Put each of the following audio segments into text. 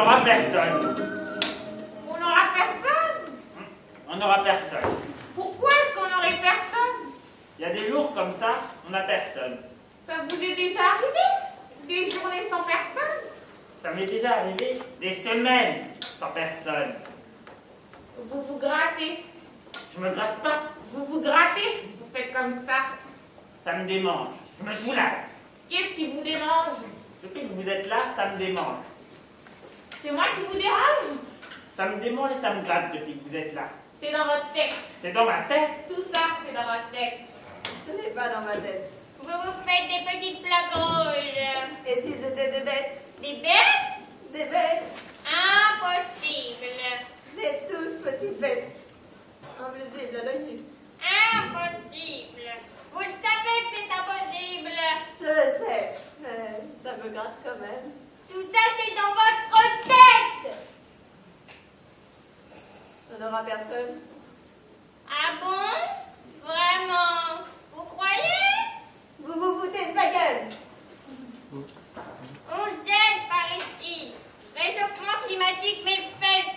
n'aura personne. On n'aura personne? On n'aura personne. Pourquoi est-ce qu'on n'aurait personne? Il y a des jours comme ça, on n'a personne. Ça vous est déjà arrivé? Des journées sans personne? Ça m'est déjà arrivé des semaines sans personne. Vous vous grattez. Je me gratte pas, Vous vous grattez. Vous faites comme ça. ça me démange. Je me soulage. Qu'est-ce qui vous dérange? Depuis que vous êtes là, ça me démange. C'est moi qui vous dérange? Ça me démange et ça me gratte depuis que vous êtes là. C'est dans votre tête. C'est dans ma tête. Tout ça, c'est dans votre tête. Ce n'est pas dans ma tête. Vous vous faites des petites plaques rouges. Et si c'était des bêtes? Des bêtes? Des bêtes? Impossible. Des toutes petites bêtes. Invisibles à l'œil nu. Impossible. Vous le savez que c'est impossible. Je le sais, mais ça me gratte quand même. Tout ça, c'est dans votre tête. On n'aura personne. Ah bon? Vraiment? Vous croyez? Vous vous foutez de ma gueule. On gèle par ici. Réchauffement climatique, mes fesses.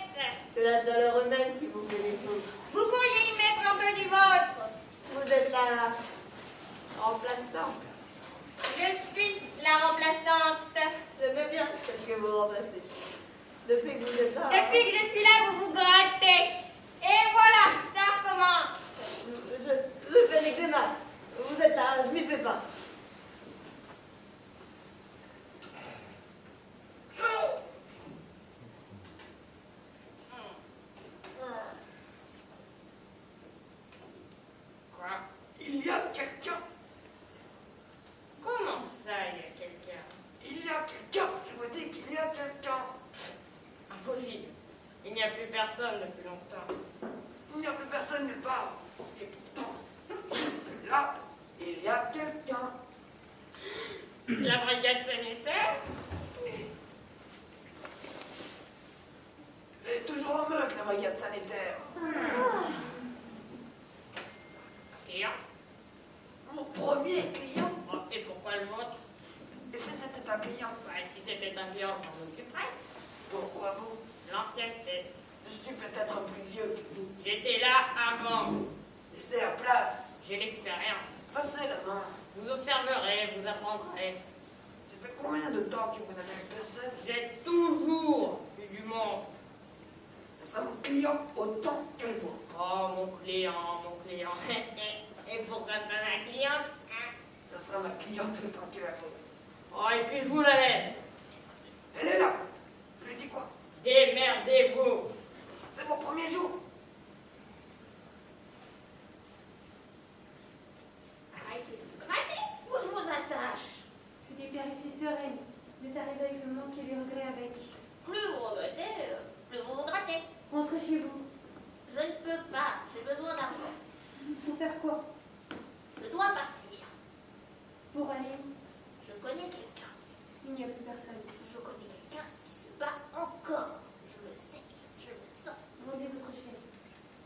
C'est la chaleur humaine qui vous fait des fous. Vous pourriez y mettre un peu du vôtre. Vous êtes la remplaçante. Je suis la remplaçante. J'aimais bien celle que vous remplacez. Depuis que vous êtes là. Depuis que je suis là, vous vous grattez. Et voilà, ça recommence. Je fais l'eczéma. Vous êtes là, je m'y fais pas. Quoi? Il y a quelqu'un. Comment ça, il y a quelqu'un? Il y a quelqu'un. Je vous dis qu'il y a quelqu'un. Impossible. Il n'y a plus personne depuis longtemps. Il n'y a plus personne nulle part. Et pourtant, juste là, il y a quelqu'un. La brigade sanitaire? Elle est toujours en meute, la brigade sanitaire. Client? Mon premier client. Bon, et pourquoi le vôtre? Et si c'était un client? Bah, si c'était un client, je m'en occuperais. Pourquoi vous? L'ancienneté. Je suis peut-être plus vieux que vous. J'étais là avant. Laissez la place. J'ai l'expérience. Passez la main. Vous observerez, vous apprendrez. Ça fait combien de temps que vous n'avez vu personne? J'ai toujours eu du monde. Ça mon client autant que vous. Oh, mon client, mon client. Et pourquoi ça ma cliente? Ça sera ma cliente autant que la vôtre. Oh, et puis je vous la laisse. Elle est là. Je lui dis quoi? Démerdez-vous. C'est mon premier jour. Arrêtez de vous gratter ou je vous attache. Je déclare ici sereine. Vous êtes arrivé avec le manque et les regrets avec. Plus vous regrettez, plus vous vous grattez. Rentrez chez vous. Je ne peux pas, j'ai besoin d'argent. Pour faire quoi? Je dois partir. Pour aller où? Je connais quelqu'un. Il n'y a plus personne. Je connais quelqu'un qui se bat encore. Je le sais, je le sens. Vendez votre chaîne.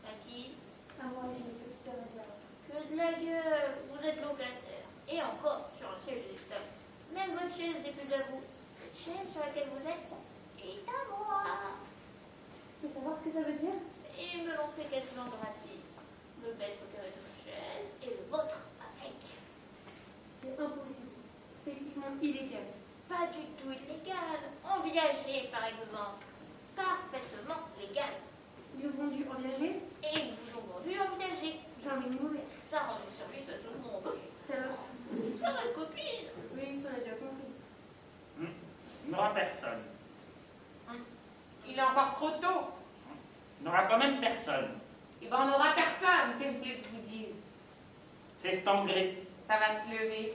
À qui? À moi, j'ai une petite avare. Que de la gueule, vous êtes locataire. Et encore sur un siège d'étal. Même votre chaise n'est plus à vous. Cette chaise sur laquelle vous êtes est à moi. Vous savez savoir ce que ça veut dire? Et ils me l'ont fait quasiment gratis. Le maître de votre chaise et le vôtre avec. C'est impossible. C'est effectivement illégal. Pas du tout illégal. En viager, par exemple. Parfaitement légal. Ils ont vendu en viager. Et ils vous ont vendu en viager. J'ai envie de mourir. Ça rend service à tout le monde. Ça va. C'est votre copine. Oui, on a déjà compris. Il n'aura personne. Il est encore trop tôt. Il n'aura quand même personne. Il va en aura personne. Qu'est-ce que je voulais que je vous dise? C'est Stangré. Ça va se lever.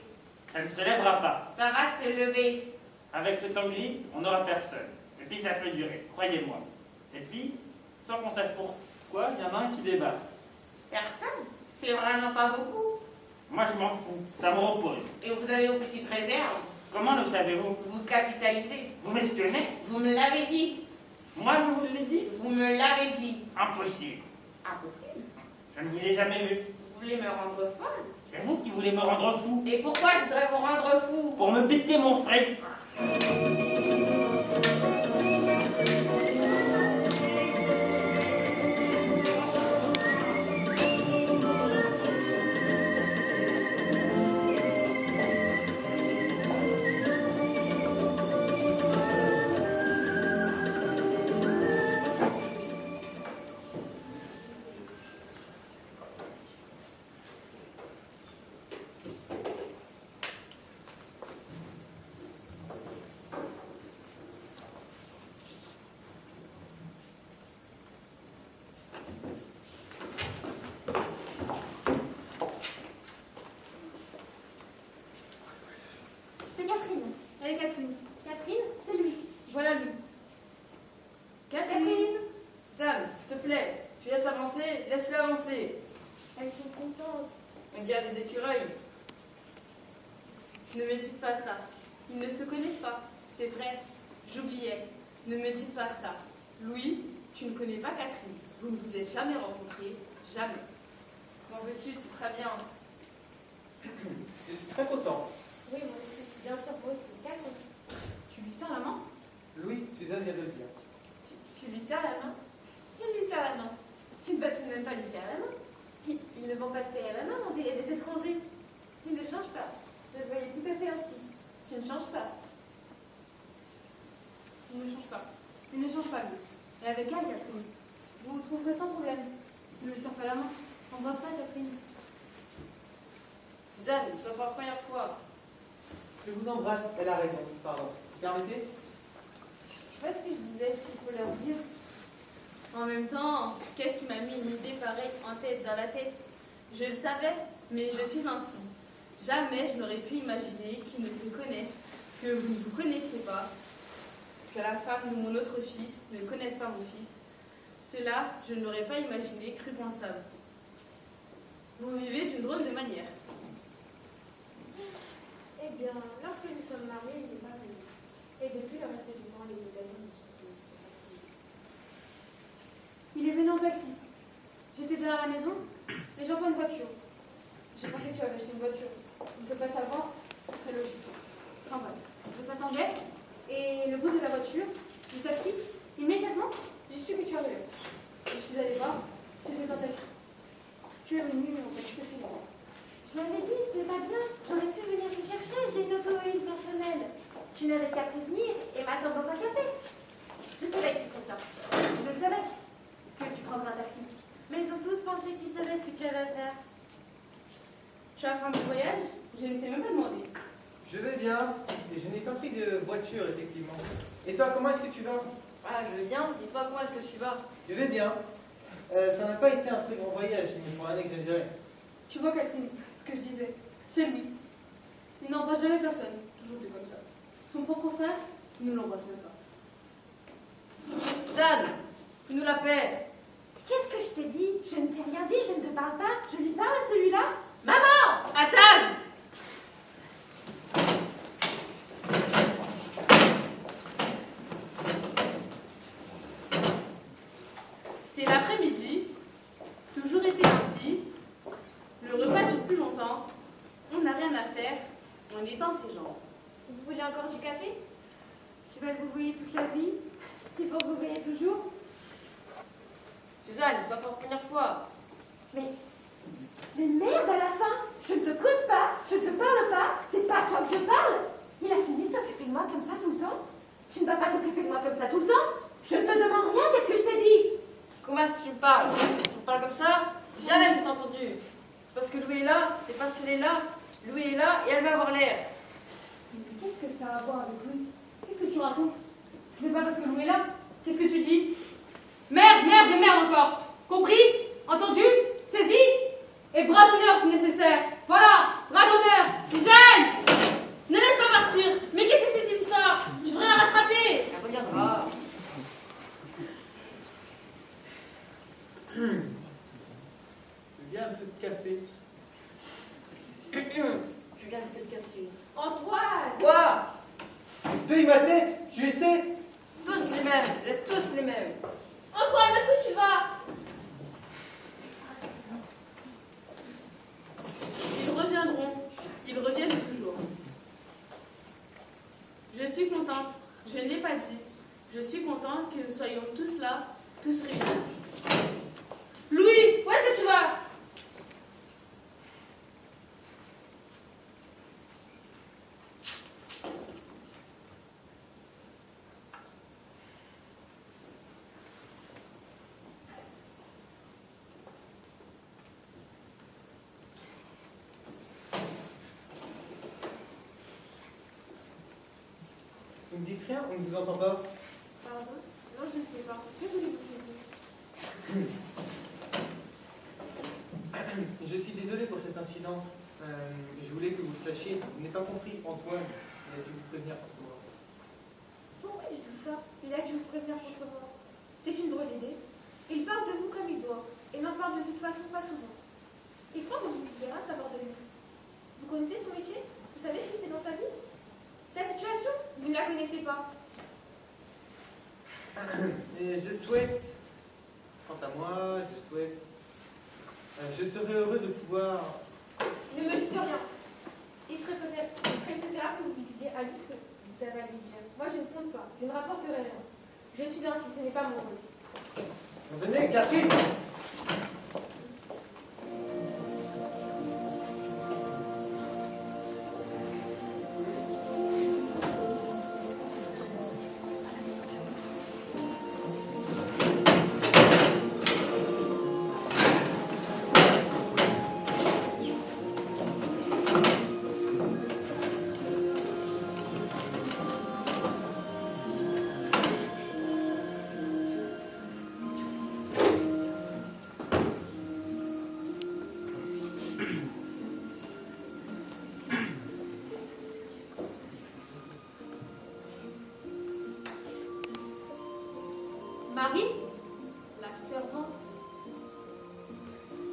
Ça ne se lèvera pas. Ça va se lever. Avec ce temps gris, on n'aura personne. Et puis ça peut durer, croyez-moi. Et puis, sans qu'on sache pourquoi, il y en a un qui débarque. Personne. C'est vraiment pas beaucoup. Moi je m'en fous, ça me repose. Et vous avez vos petites réserves. Comment le savez-vous? Vous capitalisez. Vous m'espionnez? Vous me l'avez dit. Moi je vous l'ai dit? Vous me l'avez dit. Impossible. Impossible. Je ne vous ai jamais vu. Vous voulez me rendre folle? C'est vous qui voulez me rendre fou. Et pourquoi je voudrais vous rendre fou? Pour me piquer mon fric. C'est Catherine. Elle est Catherine. Catherine, c'est lui. Voilà lui. Catherine. Sam, s'il te plaît, tu laisses avancer, laisse-le avancer. Elles sont contentes. On dirait des écureuils. Ne me dites pas ça. Ils ne se connaissent pas. C'est vrai. J'oubliais. Ne me dites pas ça. Louis, tu ne connais pas Catherine. Vous ne vous êtes jamais rencontrés. Jamais. M'en veux-tu, c'est très bien. Je suis très content. Oui, moi aussi. Bien sûr, moi aussi. Catherine. Tu lui serres la main? Louis, Suzanne vient de le dire. Tu lui serres la main? Il lui serre la main. Tu ne vas tout de même pas lui serrer la main. Ils ne vont pas se serrer la main quand il y a des étrangers. Ils ne changent pas. Je le voyais tout à fait ainsi. Tu ne changes pas. Il ne change pas. Il ne change pas, lui. Et avec elle, Catherine, vous vous trouverez sans problème. Ne lui serre pas la main. Embrasse-la, Catherine. Suzanne, ce n'est pas la première fois. Je vous embrasse, elle a raison. Pardon. Vous permettez? Je sais pas ce que je disais, il faut leur dire. En même temps, qu'est-ce qui m'a mis une idée pareille dans la tête? Je le savais, mais je suis ainsi. Jamais je n'aurais pu imaginer qu'ils ne se connaissent, que vous ne vous connaissez pas, que la femme de mon autre fils ne connaisse pas mon fils. Cela, je ne l'aurais pas imaginé, cru pensable. Vous vivez d'une drôle de manière. Eh bien, lorsque nous sommes mariés, il n'est pas venu. Et depuis le reste du temps, les occasions de se passer. Il est venu en taxi. J'étais derrière la maison et j'entends une voiture. J'ai pensé que tu avais acheté une voiture. On ne peut pas savoir, ce serait logique. Enfin bref, je t'attendais et le bruit de la voiture, du taxi, immédiatement, j'ai su que tu arrivais. Je suis allée voir, c'était un taxi. Tu es venu en fait, je te prie. Je m'avais dit, ce n'est pas bien. J'aurais pu venir te chercher. J'ai une automobile personnelle. Tu n'avais qu'à prévenir et m'attendre dans un café. Je savais que tu ferais ça. Je le savais que tu prendrais un taxi. Mais ils ont tous pensé qu'ils savaient ce que tu avais à faire. Tu as fait un bon voyage? Je ne t'ai même pas demandé. Je vais bien, et je n'ai pas pris de voiture, effectivement. Et toi, comment est-ce que tu vas? Ah, je vais bien. Et toi, comment est-ce que tu vas? Je vais bien. Ça n'a pas été un très grand voyage, mais pour rien exagérer. Tu vois, Catherine, ce que je disais, c'est lui. Il n'embrasse jamais personne, toujours dit comme ça. Son propre frère, il ne l'embrasse même pas. Suzanne, fais-nous la paix. Qu'est-ce que je t'ai dit? Je ne t'ai rien dit, je ne te parle pas. Je lui parle à celui-là. Maman! À table! C'est l'après-midi, toujours été ainsi. Le repas dure plus longtemps. On n'a rien à faire. On étend ses jambes. Vous voulez encore du café? Tu vas vous voyez toute la vie? Il faut que vous voyez toujours? Suzanne, c'est pas pour la première fois. Mais merde à la fin! Je ne te cause pas, je ne te parle pas, c'est pas à toi que je parle! Il a fini de s'occuper de moi comme ça tout le temps? Tu ne vas pas t'occuper de moi comme ça tout le temps? Je ne te demande rien, qu'est-ce que je t'ai dit? Comment est-ce que tu me parles? Tu me parles comme ça? Jamais je t'ai entendu. C'est parce que Louis est là, c'est parce qu'elle est là. Louis est là et elle va avoir l'air. Mais qu'est-ce que ça a à voir avec lui? Qu'est-ce que tu racontes? Ce n'est pas parce que Louis est là. Qu'est-ce que tu dis? Merde, merde et merde encore! Compris? Entendu? Saisi? Et bras d'honneur si nécessaire. Voilà, bras d'honneur. Suzanne! Ne laisse pas partir. Mais qu'est-ce que c'est cette histoire? Je devrais la rattraper. Elle reviendra. Je viens un peu de café. Tu viens de faire Catherine. Antoine! Quoi? Feuille ma tête, tu essaies? Tous les mêmes, vous êtes tous les mêmes. Antoine, où est-ce que tu vas? Ils reviendront. Ils reviennent toujours. Je suis contente. Je ne l'ai pas dit. Je suis contente que nous soyons tous là, tous réunis. Louis, où est-ce que tu vas? Vous ne dites rien, on ne vous entend pas. Pardon? Non, je ne sais pas. Que voulez-vous que je dise? Je suis désolé pour cet incident. Je voulais que vous le sachiez. Vous n'avez pas compris, Antoine. Il a dû vous prévenir contre moi. Pourquoi il dit tout ça? Il a dû vous prévenir contre moi. C'est une drôle d'idée. Il parle de vous comme il doit, et n'en parle de toute façon pas souvent. Il croit que vous pouvez rien savoir de lui. Vous connaissez son métier? Vous savez ce qu'il fait dans sa vie? Sa situation? Vous ne la connaissez pas. Et je souhaite, quant à moi, je serais heureux de pouvoir... Ne me dites rien. Il serait préférable que vous lui disiez à lui ce que vous avez à lui dire. Moi, je ne compte pas. Je ne rapporterai rien. Je suis ainsi, ce n'est pas mon rôle. Venez, Catherine! Marie, la servante,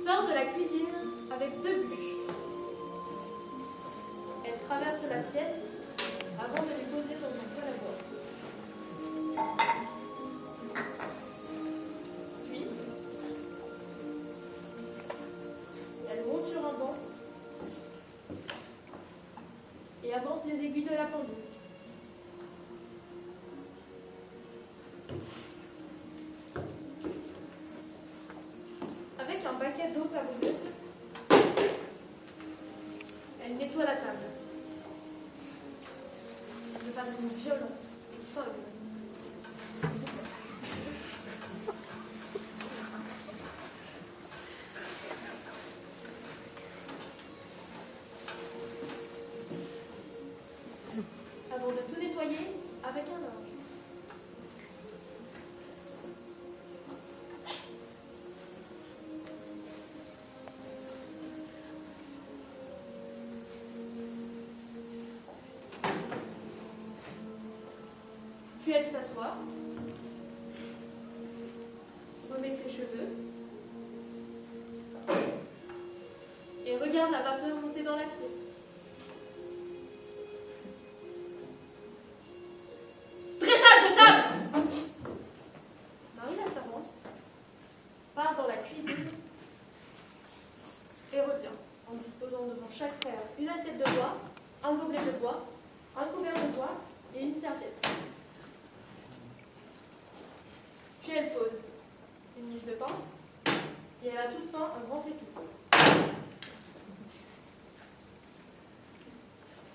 sort de la cuisine avec 2 bûches. Elle traverse la pièce avant de les poser dans un poêle à bois. Puis, elle monte sur un banc et avance les aiguilles de la pendule. Avec un baquet d'eau savonneuse, elle nettoie la table de façon violente et folle. Avant de tout nettoyer avec un linge. Puis elle s'assoit, remet ses cheveux et regarde la vapeur monter dans la pièce. Dressage de table! Marie la servante part dans la cuisine et revient en disposant devant chaque frère une assiette de bois, un gobelet de bois, un couvert de bois et une serviette. Puis elle pose une miche de pain et elle a toute faim un grand étau.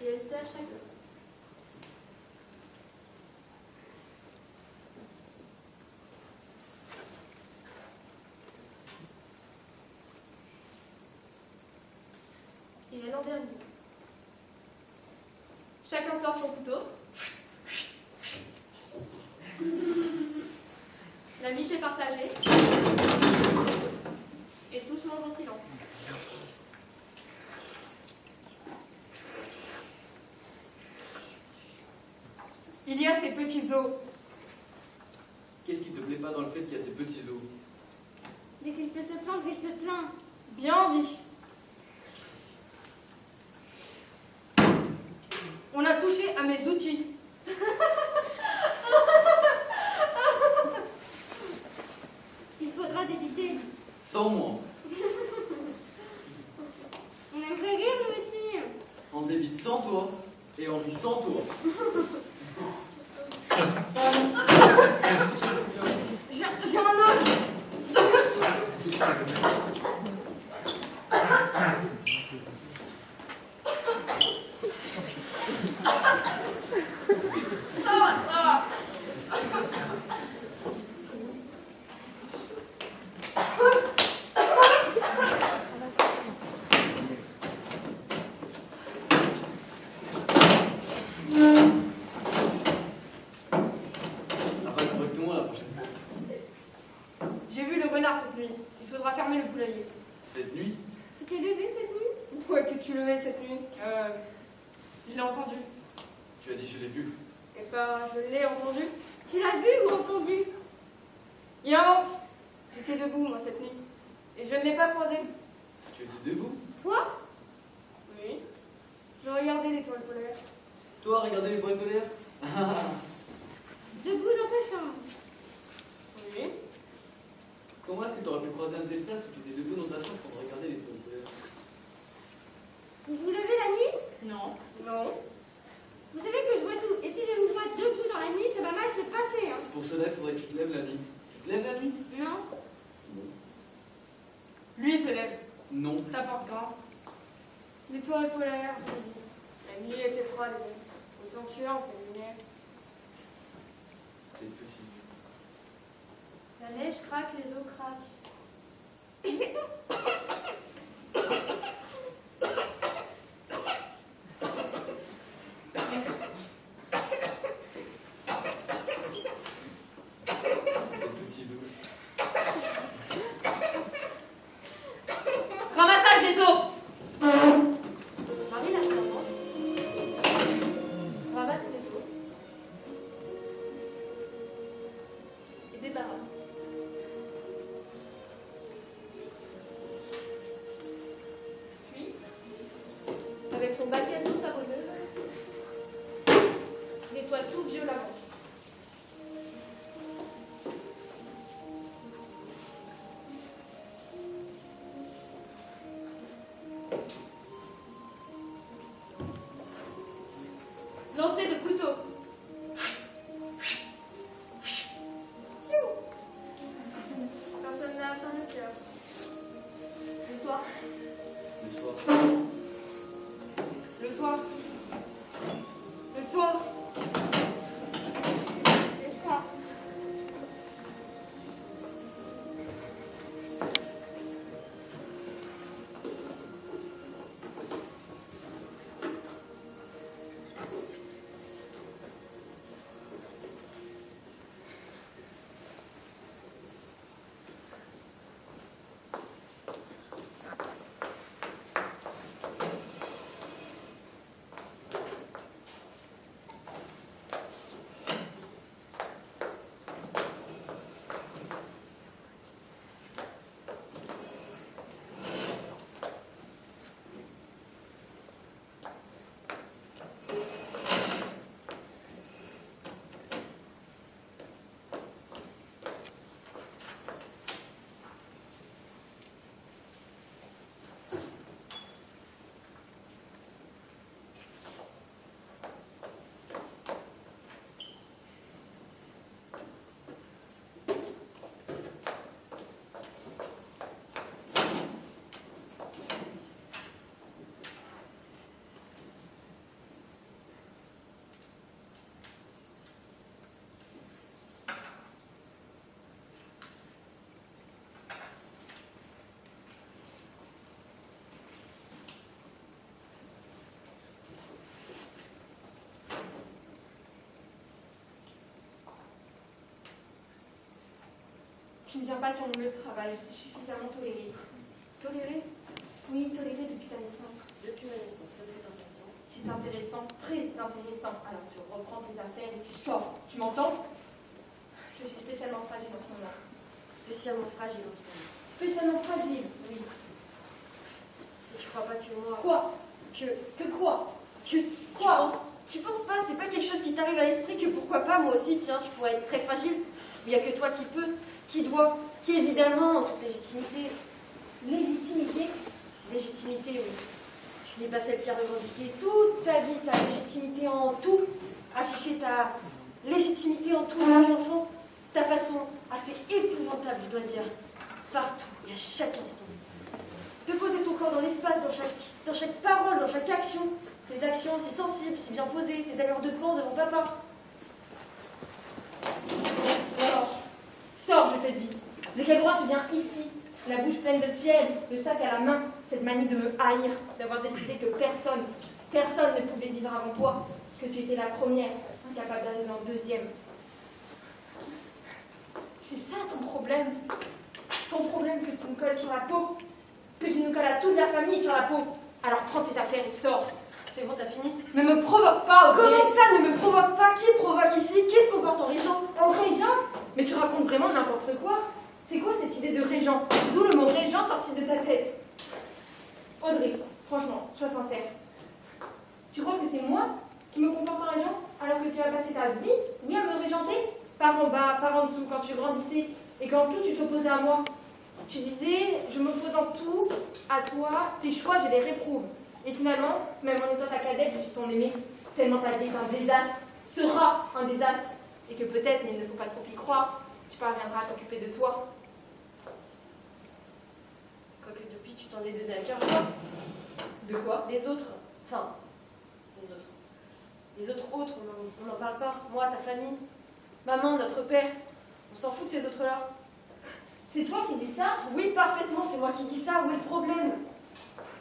Et elle sert chacun. Et elle en dernier. Chacun sort son couteau. La miche est partagée. Et tous mangent en silence. Il y a ces petits os. Qu'est-ce qui te plaît pas dans le fait qu'il y a ces petits os? Dès qu'il peut se plaindre, il se plaint. Bien dit. On a touché à mes outils. Il faudra d'éviter. Sans moi. On aimerait rire, nous aussi. On débite sans toi et on rit sans toi. J'ai un os. Après, correctement la prochaine fois. J'ai vu le renard cette nuit. Il faudra fermer le poulailler. Cette nuit, Tu t'es levé cette nuit? Pourquoi t'es-tu levé cette nuit Je l'ai entendu. Tu as dit je l'ai vu. Eh ben, je l'ai entendu. Tu l'as vu ou entendu? Il invente. J'étais debout, moi, cette nuit. Et je ne l'ai pas croisé. Tu étais debout? Toi? Oui. Je regardais l'étoile polaire. Toi, regardez les boîtes aux l'air. Debout dans ta chambre. Oui. Comment est-ce que tu aurais pu croiser un de tes frères si tu étais debout dans ta chambre pour regarder les boîtes aux l'air? Vous vous levez la nuit? Non. Non. Vous savez que je vois tout. Et si je me vois debout dans la nuit, ça va mal se passer. Hein. Pour cela, il faudrait que tu te lèves la nuit. Tu te lèves la nuit? Non? Lui se lève. Non. T'apporte grâce. L'étoile polaire. La nuit était froide. Autant que tu es en pleine lumière. C'est petit. La neige craque, les eaux craquent. C'est petit zoo. Ramassage des eaux. Marie la servante. Ramasse les eaux. Et débarrasse. Puis, avec son baquet à tout savonneuse, nettoie tout violemment. Lancer de couteau. Personne n'a atteint le cœur. Le soir. Le soir. Le soir. Le soir. Le soir. Tu ne viens pas sur mon lieu de travail. Je suis suffisamment tolérée. Toléré. Oui, tolérée depuis ta naissance. Depuis ma naissance, comme c'est intéressant. C'est intéressant, très intéressant. Alors tu reprends tes affaires et tu sors. Tu m'entends? Je suis spécialement fragile en ce moment. Spécialement fragile en ce moment. Spécialement fragile, oui. Et tu crois pas que moi... Quoi? Que quoi? quoi? Tu penses pas, c'est pas quelque chose qui t'arrive à l'esprit que pourquoi pas, moi aussi, tiens, je pourrais être très fragile. Il n'y a que toi qui peux, qui doit, qui évidemment, en toute légitimité. Légitimité? Légitimité, oui. Tu n'es pas celle qui a revendiqué toute ta vie, ta légitimité en tout, afficher ta légitimité en tout depuis enfant, ta façon assez épouvantable, je dois dire, partout et à chaque instant. De poser ton corps dans l'espace, dans chaque parole, dans chaque action, tes actions si sensibles, si bien posées, tes allures de pan devant papa. Sors, je te dis. De quel droit tu viens ici, la bouche pleine de fièvre, le sac à la main, cette manie de me haïr, d'avoir décidé que personne ne pouvait vivre avant toi, que tu étais la première, incapable d'arriver en deuxième. C'est ça ton problème? Ton problème que tu nous colles sur la peau, que tu nous colles à toute la famille sur la peau. Alors prends tes affaires et sors. C'est bon, t'as fini? Ne me provoque pas pas vrai. Comment ça ne me provoque pas? Qui provoque ici? Qui se comporte en régent? En régent? Mais tu racontes vraiment n'importe quoi. C'est quoi cette idée de régent? D'où le mot régent sorti de ta tête? Audrey, franchement, sois sincère. Tu crois que c'est moi qui me comporte en régent alors que tu as passé ta vie, oui, à me régenter? Par en bas, par en dessous, quand tu grandissais et quand tout tu t'opposais à moi. Tu disais, je m'oppose en tout à toi, tes choix, je les réprouve. Et finalement, même en étant ta cadette, je suis ton aimée, tellement ta vie est un désastre, sera un désastre, et que peut-être, mais il ne faut pas trop y croire, tu parviendras à t'occuper de toi. Quoique depuis, tu t'en es donné à cœur joie. De quoi? Des autres. Enfin, les autres. Les autres autres, on n'en parle pas. Moi, ta famille, maman, notre père. On s'en fout de ces autres-là. C'est toi qui dis ça? Oui, parfaitement, c'est moi qui dis ça. Où est le problème?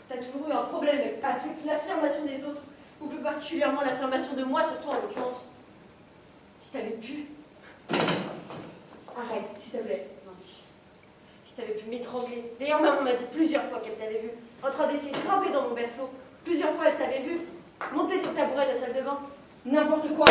T'as toujours eu un problème avec l'affirmation des autres, ou plus particulièrement l'affirmation de moi, surtout en l'occurrence. Si t'avais pu... Arrête, s'il te plaît. Non, si t'avais pu m'étrangler. D'ailleurs, maman m'a dit plusieurs fois qu'elle t'avait vu, en train d'essayer de grimper dans mon berceau. Plusieurs fois, elle t'avait vu monter sur ta tabouret de la salle de bain. N'importe quoi.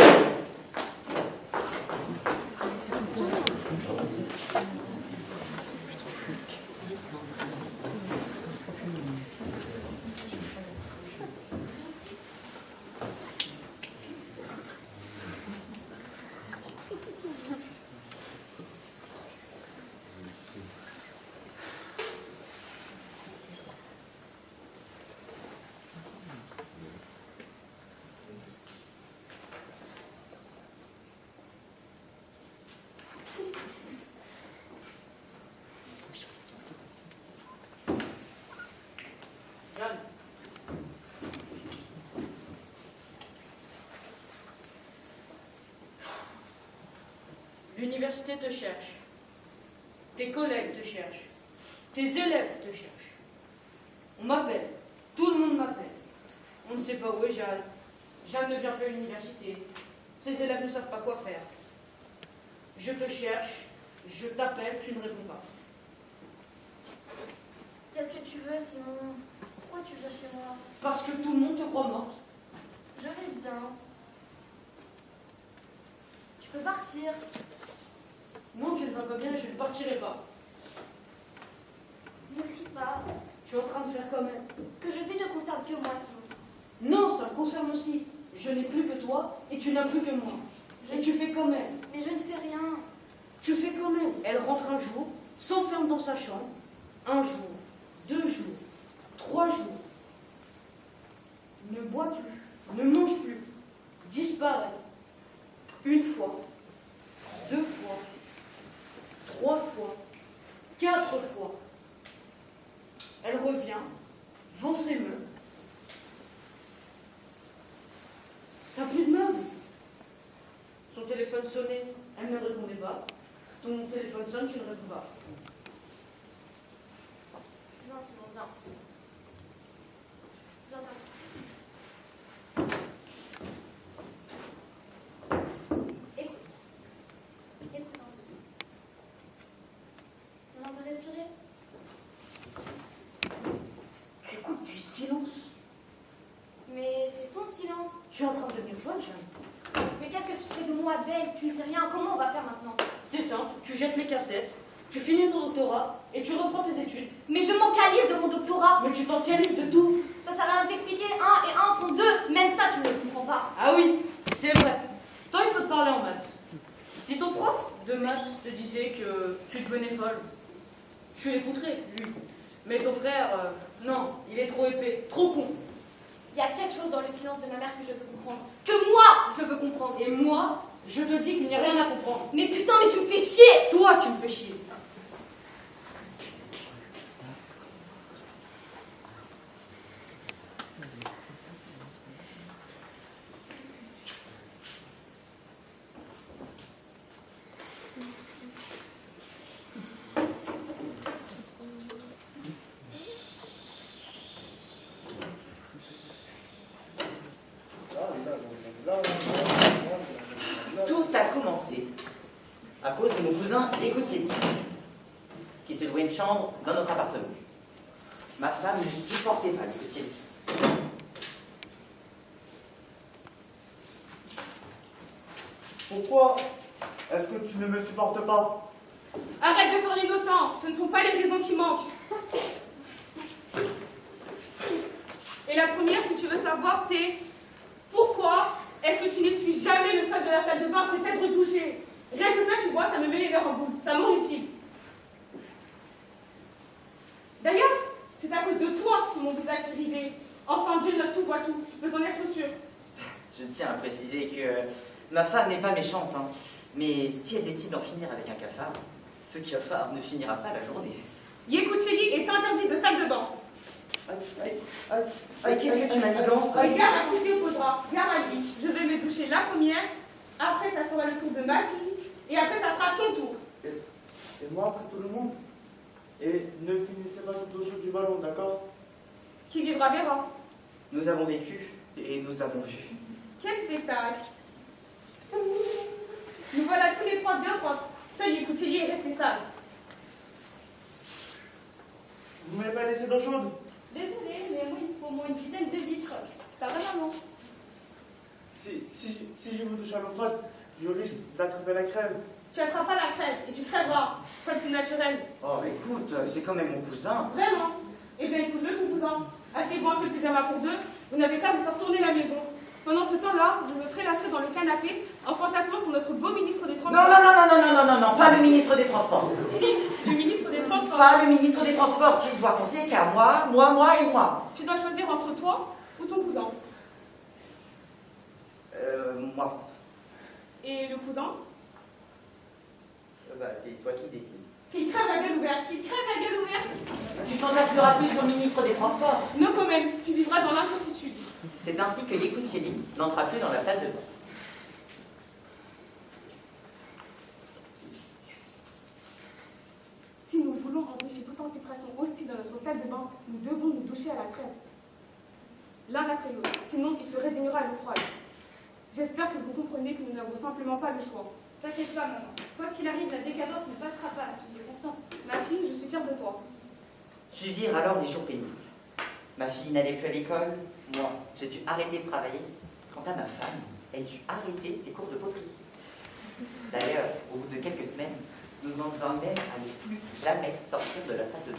Jeanne. L'université te cherche. Tes collègues te cherchent. Tes élèves te cherchent. On m'appelle. Tout le monde m'appelle. On ne sait pas où est Jeanne. Jeanne ne vient plus à l'université. Ses élèves ne savent pas quoi faire. Je te cherche. Je t'appelle. Tu ne réponds pas. Qu'est-ce que tu veux, Simon? Pourquoi tu viens chez moi? Parce que tout le monde te croit morte. Je vais bien. Tu peux partir. Non, tu ne vas pas bien et je ne partirai pas. Ne crie pas. Tu es en train de faire quand même. Ce que je fais ne concerne que moi, Simon. Non, ça me concerne aussi. Je n'ai plus que toi et tu n'as plus que moi. Et tu fais quand même. Mais je ne fais rien. Tu fais quand même. Elle rentre un jour, s'enferme dans sa chambre. Un jour, 2 jours, 3 jours. Ne boit plus, ne mange plus, disparaît. 1 fois, 2 fois, 3 fois, 4 fois. Elle revient, vend ses meubles. T'as plus de meubles. Son téléphone sonnait, elle ne répondait pas. Ton téléphone sonne, tu ne réponds pas. Viens, Simon, viens. Viens t'asseoir. Écoute. Écoute un peu ça. On entend respirer? Tu écoutes du silence. Mais c'est son silence. Tu es en train de devenir folle, Jeanne. Mais qu'est-ce que tu sais de moi, d'elle? Tu ne sais rien. Comment on va faire maintenant? C'est simple, tu jettes les cassettes, tu finis ton doctorat et tu reprends tes études. Mais je m'en calise de mon doctorat. Mais tu t'en calises de tout. Ça sert à rien de t'expliquer. 1 et 1 font 2. Même ça, tu ne le comprends pas. Ah oui, c'est vrai. Toi, il faut te parler en maths. Si ton prof de maths te disait que tu devenais folle, tu l'écouterais, lui. Mais ton frère, non, il est trop épais, trop con. Il y a quelque chose dans le silence de ma mère que je veux comprendre. Que moi, je veux comprendre. Et moi, je te dis qu'il n'y a rien à comprendre. Mais putain, mais tu me fais chier. Toi, tu me fais chier. Tout a commencé à cause de mon cousin écoutier qui se louait une chambre dans notre appartement. Ma femme ne supportait pas l'écoutier. Pourquoi est-ce que tu ne me supportes pas? Arrête de faire l'innocent, ce ne sont pas les raisons qui manquent. Et la première, si tu veux savoir, c'est pourquoi est-ce que tu n'essuies jamais le sol de la salle de bain pour être retouché? Rien que ça, tu vois, ça me met les nerfs en boule, ça m'horripile. D'ailleurs, c'est à cause de toi que mon visage s'est ridé. Enfin, Dieu note tout, voit tout, tu peux en être sûr. Je tiens à préciser que ma femme n'est pas méchante, hein. Mais si elle décide d'en finir avec un cafard, ce cafard ne finira pas la journée. Yekucheli est interdit de salle de bain. Mais qu'est-ce que tu manigances? Regarde à qui s'y opposera, garde à lui. Je vais me toucher la première, après ça sera le tour de ma fille, et après ça sera ton tour. Et moi après tout le monde? Et ne finissez pas tout au jeu du ballon, d'accord? Qui vivra verra. Nous avons vécu et nous avons vu. Quel spectacle! Nous voilà tous les trois bien propres. Seul Yekucheli est resté sale. Vous ne m'avez pas laissé d'eau chaude? Désolée, mais moi, il faut au moins une dizaine de litres. Ça va, maman? Si je vous touche à l'eau froide, je risque d'attraper la crève. Tu attraperas la crève et tu crèveras. Pas plus naturel. Oh, écoute, c'est quand même mon cousin. Vraiment? Eh bien, épouse-le, ton cousin. Achetez-moi ce pyjama pour deux. Vous n'avez qu'à vous faire tourner la maison. Pendant ce temps-là, vous me prélasserez dans le canapé en fantasmant sur notre beau ministre des Transports. Non, pas le ministre des Transports. Si, le ministre des Transports. Pas le ministre des Transports. Tu dois penser qu'à moi et moi. Tu dois choisir entre toi ou ton cousin. Moi. Et le cousin? Bah, c'est toi qui décides. Qu'il crève la gueule ouverte. Qu'il crève la gueule ouverte. Tu fantasmeras plus sur le ministre des Transports. No comment, tu vivras dans l'incertitude. C'est ainsi que Yekucheli n'entra plus dans la salle de bain. Si nous voulons empêcher toute infiltration hostile dans notre salle de bain, nous devons nous doucher à la crève. L'un après l'autre, sinon il se résignera à l'eau froide. J'espère que vous comprenez que nous n'avons simplement pas le choix. T'inquiète pas, maman. Quoi qu'il arrive, la décadence ne passera pas. Tu me fais confiance. Ma fille, je suis fière de toi. Suivirent alors les jours pénibles. Ma fille n'allait plus à l'école. Moi, j'ai dû arrêter de travailler. Quant à ma femme, elle dut arrêter ses cours de poterie. D'ailleurs, au bout de quelques semaines, nous en devînmes même à ne plus jamais sortir de la salle de bain.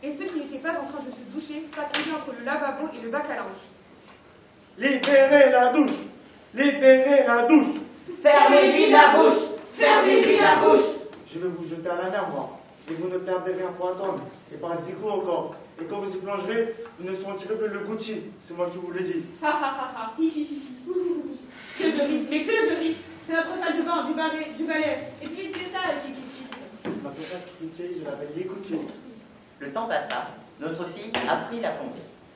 Et ceux qui n'étaient pas en train de se doucher patrouillaient entre le lavabo et le bac à linge. Libérez la douche! Libérez la douche! Fermez-lui la bouche! Fermez-lui la bouche! Je vais vous jeter à la mer, moi. Et vous ne perdez rien pour attendre. Et par 10 coups encore. Et quand vous y plongerez, vous ne sentirez plus le Gucci. C'est moi qui vous le dis. Ha ha ha ha. Que je ris, mais que je ris. C'est notre salle de bain, du balai. Et plus que ça, Kiki. Ma petite Kiki, je l'appelle Yekucheli. Le temps passa. Notre fille apprit la plongée.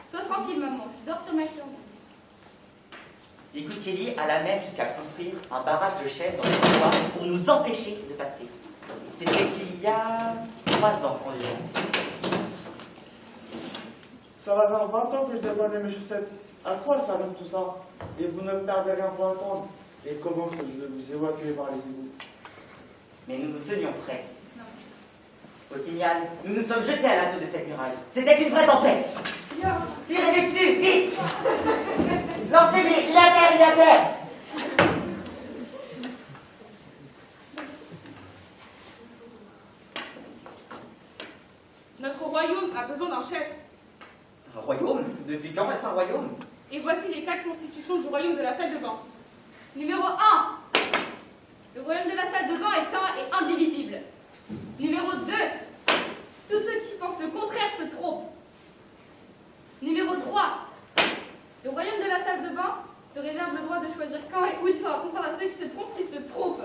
Sois tranquille, maman. Je dors sur ma chambre. Yekucheli alla même jusqu'à construire un barrage de chaises dans le bois pour nous empêcher de passer. C'était il y a 3 ans environ. Ça va faire 20 ans que je dépannais mes chaussettes. À quoi ça donne tout ça? Et vous ne perdez rien pour attendre. Et comment que je vais vous évacuer par les égouts? Mais nous nous tenions prêts. Au signal, nous nous sommes jetés à l'assaut de cette muraille. C'était une vraie tempête. Tirez-les dessus, vite! Lancez-les, il est à terre, il est à terre! Notre royaume a besoin d'un chef. Un royaume? Depuis quand est-ce un royaume? Et voici les 4 constitutions du royaume de la salle de bain. Numéro 1. Le royaume de la salle de bain est un et indivisible. Numéro 2. Tous ceux qui pensent le contraire se trompent. Numéro 3. Le royaume de la salle de bain se réserve le droit de choisir quand et où il faut répondre à ceux qui se trompent.